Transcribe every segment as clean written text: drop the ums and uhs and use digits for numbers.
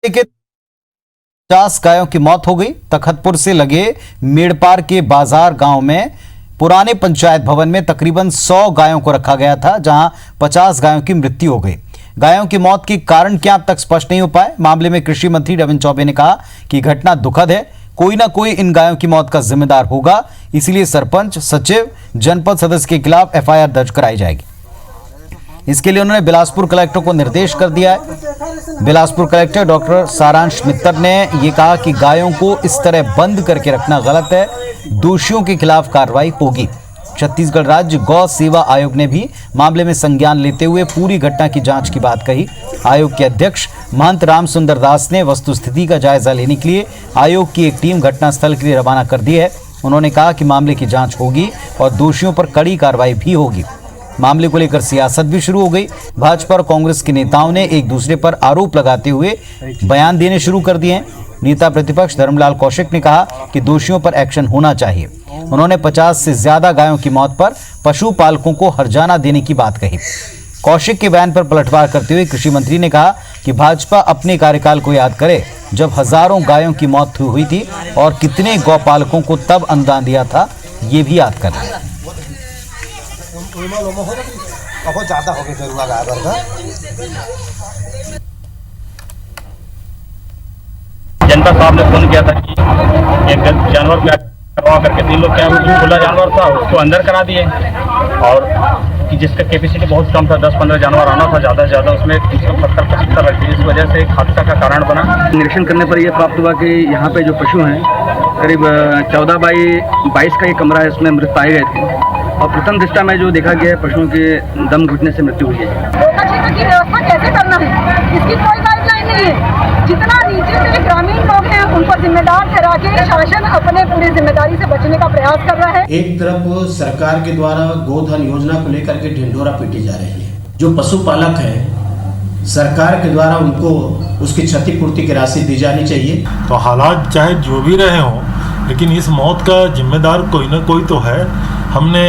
के 50 गायों की मौत हो गई। तखतपुर से लगे मेड़पार के बाजार गांव में पुराने पंचायत भवन में तकरीबन 100 गायों को रखा गया था, जहां 50 गायों की मृत्यु हो गई। गायों की मौत के कारण क्या अब तक स्पष्ट नहीं हो पाए। मामले में कृषि मंत्री रविंद्र चौबे ने कहा कि घटना दुखद है, कोई ना कोई इन गायों की मौत का जिम्मेदार होगा, इसलिए सरपंच, सचिव, जनपद सदस्य के खिलाफ एफआईआर दर्ज कराई जाएगी। इसके लिए उन्होंने बिलासपुर कलेक्टर को निर्देश कर दिया है। बिलासपुर कलेक्टर डॉक्टर सारांश मित्तर ने यह कहा कि गायों को इस तरह बंद करके रखना गलत है, दोषियों के खिलाफ कार्रवाई होगी। छत्तीसगढ़ राज्य गौ सेवा आयोग ने भी मामले में संज्ञान लेते हुए पूरी घटना की जांच की बात कही। आयोग के अध्यक्ष महंत राम सुंदर दास ने वस्तुस्थिति का जायजा लेने के लिए आयोग की एक टीम घटनास्थल के लिए रवाना कर दी है। उन्होंने कहा कि मामले की जांच होगी और दोषियों पर कड़ी कार्रवाई भी होगी। मामले को लेकर सियासत भी शुरू हो गई। भाजपा और कांग्रेस के नेताओं ने एक दूसरे पर आरोप लगाते हुए बयान देने शुरू कर दिए हैं। नेता प्रतिपक्ष धर्मलाल कौशिक ने कहा कि दोषियों पर एक्शन होना चाहिए। उन्होंने 50 से ज्यादा गायों की मौत पर पशुपालकों को हर्जाना देने की बात कही। कौशिक के बयान पर पलटवार करते हुए कृषि मंत्री ने कहा कि भाजपा अपने कार्यकाल को याद करे, जब हजारों गायों की मौत हुई थी और कितने गौपालकों को तब अनुदान दिया था, ये भी याद करें। बहुत ज्यादा हो गया जरूर गाय का। जनता साहब ने फोन किया था कि एक जानवर का करवा करके 3 लोग क्या खुला जानवर था उसको अंदर करा दिए, और कि जिसका कैपेसिटी बहुत कम था, 10-15 जानवर आना था ज़्यादा से ज़्यादा, उसमें 370-75 रख दिए। इस वजह से एक हादसा का कारण बना। निरीक्षण करने पर यह प्राप्त हुआ कि यहाँ पे जो पशु हैं करीब 14 बाई 22 का ये कमरा है, इसमें मृत पाए गए थे। और प्रथम दृष्टा में जो देखा गया है पशुओं के दम घुटने से मृत्यु हुई है। की व्यवस्था कैसे करना है, इसकी कोई गाइडलाइन नहीं है। जितना नीचे से ग्रामीण लोग हैं उनको जिम्मेदार ठहरा के शासन अपने पूरी जिम्मेदारी से बचने का प्रयास कर रहा है। एक तरफ सरकार के द्वारा गोधन योजना को लेकर के ढिंढोरा पीटी जा रही है। जो पशुपालक हैं, सरकार के द्वारा उनको उसकी क्षतिपूर्ति की राशि दी जानी चाहिए। तो हालात चाहे जो भी रहे हों, लेकिन इस मौत का जिम्मेदार कोई ना कोई तो है। हमने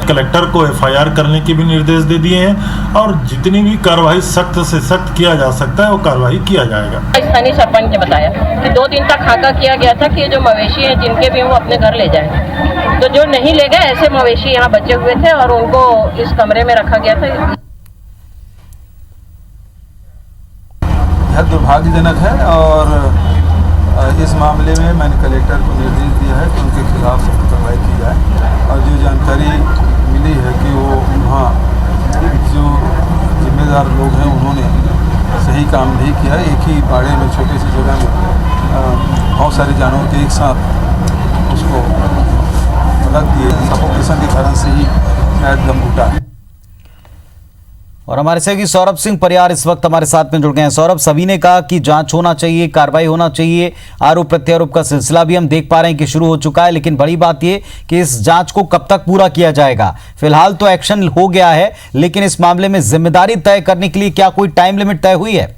कलेक्टर को एफआईआर करने के भी निर्देश दे दिए हैं और जितनी भी कार्रवाई सख्त से सख्त किया जा सकता है वो कार्रवाई किया जाएगा। स्थानीय सरपंच ने बताया कि 2 दिन तक खाका किया गया था कि जो मवेशी हैं जिनके भी वो अपने घर ले जाए, तो जो नहीं ले गए ऐसे मवेशी यहाँ बचे हुए थे और उनको इस कमरे में रखा गया था। यह दुर्भाग्यजनक है और इस मामले में मैंने कलेक्टर को निर्देश दिया है कि उनके खिलाफ सख्त कार्रवाई की जाए। और जो जानकारी मिली है कि वो वहाँ जो जिम्मेदार लोग हैं उन्होंने सही काम नहीं किया। एक ही बाड़े में छोटे सी जगह में बहुत सारे जानवरों के एक साथ उसको रख दिए। सफोकेशन के कारण से ही शायद दम घुटा है। और हमारे सहयोगी सौरभ सिंह परियार इस वक्त हमारे साथ में जुड़ गए हैं। सौरभ, सभी ने कहा कि जांच होना चाहिए, कार्रवाई होना चाहिए, आरोप प्रत्यारोप का सिलसिला भी हम देख पा रहे हैं कि शुरू हो चुका है, लेकिन बड़ी बात ये कि इस जांच को कब तक पूरा किया जाएगा। फिलहाल तो एक्शन हो गया है, लेकिन इस मामले में जिम्मेदारी तय करने के लिए क्या कोई टाइम लिमिट तय हुई है?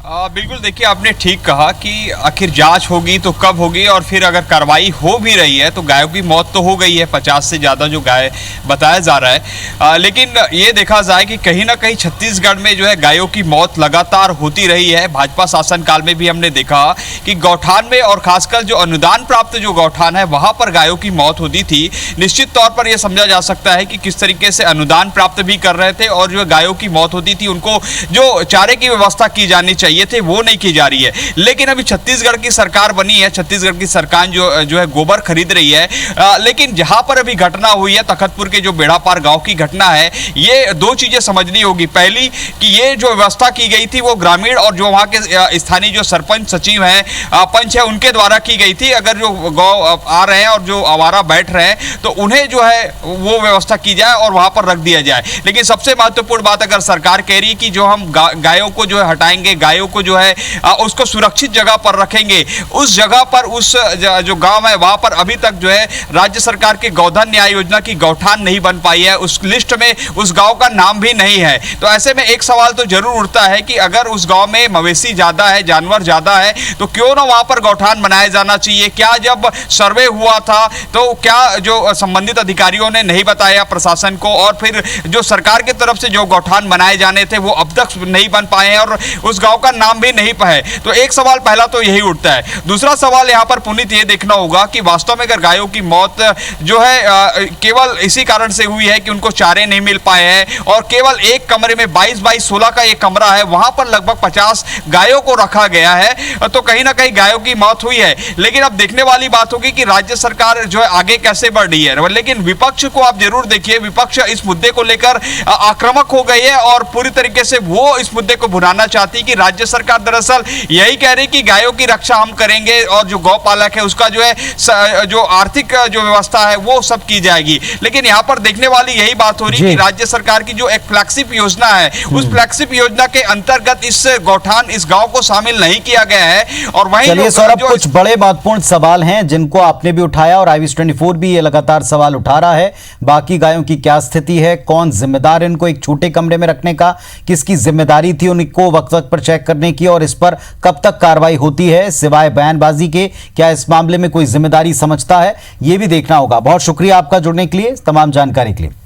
बिल्कुल, देखिए आपने ठीक कहा कि आखिर जांच होगी तो कब होगी, और फिर अगर कार्रवाई हो भी रही है तो गायों की मौत तो हो गई है, 50 से ज़्यादा जो गाय बताया जा रहा है। लेकिन ये देखा जाए कि कहीं ना कहीं छत्तीसगढ़ में जो है गायों की मौत लगातार होती रही है। भाजपा शासनकाल में भी हमने देखा कि गौठान में और खासकर जो अनुदान प्राप्त जो गौठान है वहाँ पर गायों की मौत होती थी। निश्चित तौर पर यह समझा जा सकता है कि किस तरीके से अनुदान प्राप्त भी कर रहे थे और जो गायों की मौत होती थी उनको जो चारे की व्यवस्था की जानी चाहिए थे वो नहीं की जा रही है। लेकिन अभी छत्तीसगढ़ की सरकार बनी है, छत्तीसगढ़ की सरकार जो है गोबर खरीद रही है। लेकिन जहां पर अभी घटना हुई है तखतपुर के जो बेड़ापार गांव की घटना है, ये 2 चीजें समझनी होगी। पहली कि ये जो व्यवस्था की गई थी वो ग्रामीण और जो वहां के स्थानीय जो सरपंच, सचिव हैं, पंच है, उनके द्वारा की गई थी। अगर जो गौ आ रहे हैं और जो आवारा बैठ रहे हैं तो उन्हें जो है वो व्यवस्था की जाए और वहां पर रख दिया जाए। लेकिन सबसे महत्वपूर्ण बात, अगर सरकार कह रही है कि जो हम गायों को जो है हटाएंगे, गायों को जो है उसको सुरक्षित जगह पर रखेंगे, उस जगह पर उस जो गांव है वहां पर अभी तक जो है राज्य सरकार के गौधन न्याय योजना की गौठान नहीं बन पाई है। उस लिस्ट में उस गांव का नाम भी नहीं है। तो ऐसे में एक सवाल तो जरूर उठता है कि अगर उस गांव में मवेशी ज्यादा है, जानवर ज्यादा है, तो क्यों ना वहां पर गौठान बनाया जाना चाहिए। क्या जब सर्वे हुआ था तो क्या जो संबंधित अधिकारियों ने नहीं बताया प्रशासन को, और फिर जो सरकार की तरफ से जो गौठान बनाए जाने थे वो अब तक नहीं बन पाए हैं और उस गांव का नाम भी नहीं है। तो एक सवाल पहला तो यही उठता है। दूसरा सवाल यहाँ पर पुनीत ये देखना होगा कि वास्तव में अगर गायों की मौत जो है केवल इसी कारण से हुई है कि उनको चारे नहीं मिल पाए हैं और केवल एक कमरे में 22x16 का एक कमरा है, वहां पर लगभग 50 गायों को रखा गया है, तो कहीं ना कहीं गायों की मौत हुई है। लेकिन अब देखने वाली बात होगी कि राज्य सरकार जो है आगे कैसे बढ़ रही है। लेकिन विपक्ष को आप जरूर देखिए, विपक्ष इस मुद्दे को लेकर आक्रामक हो गई है और पूरी तरीके से वो इस मुद्दे को भुनाना चाहती है कि राज्य सरकार दरअसल यही कह रही कि गायों की रक्षा हम करेंगे और जो गौपालक है उसका जो है जो आर्थिक जो व्यवस्था है वो सब की जाएगी। लेकिन यहाँ पर देखने वाली यही बात हो रही है कि राज्य सरकार की जो एक फ्लैगशिप योजना है उस फ्लैगशिप योजना के अंतर्गत इस गौठान इस गांव को शामिल नहीं किया गया है। और वहीं चलिए सौरभ, कुछ बड़े महत्वपूर्ण सवाल हैं जिनको आपने भी उठाया और IVS24 भी ये लगातार सवाल उठा रहा है। बाकी गायों की क्या स्थिति है, कौन जिम्मेदार इनको एक छोटे कमरे में रखने का, किसकी जिम्मेदारी थी उनको वक्त वक्त पर चेक करने की और इस पर कब तक कार्रवाई होती है सिवाय बयानबाजी के, क्या इस मामले में कोई जिम्मेदारी समझता है, यह भी देखना होगा। बहुत शुक्रिया आपका जुड़ने के लिए, तमाम जानकारी के लिए।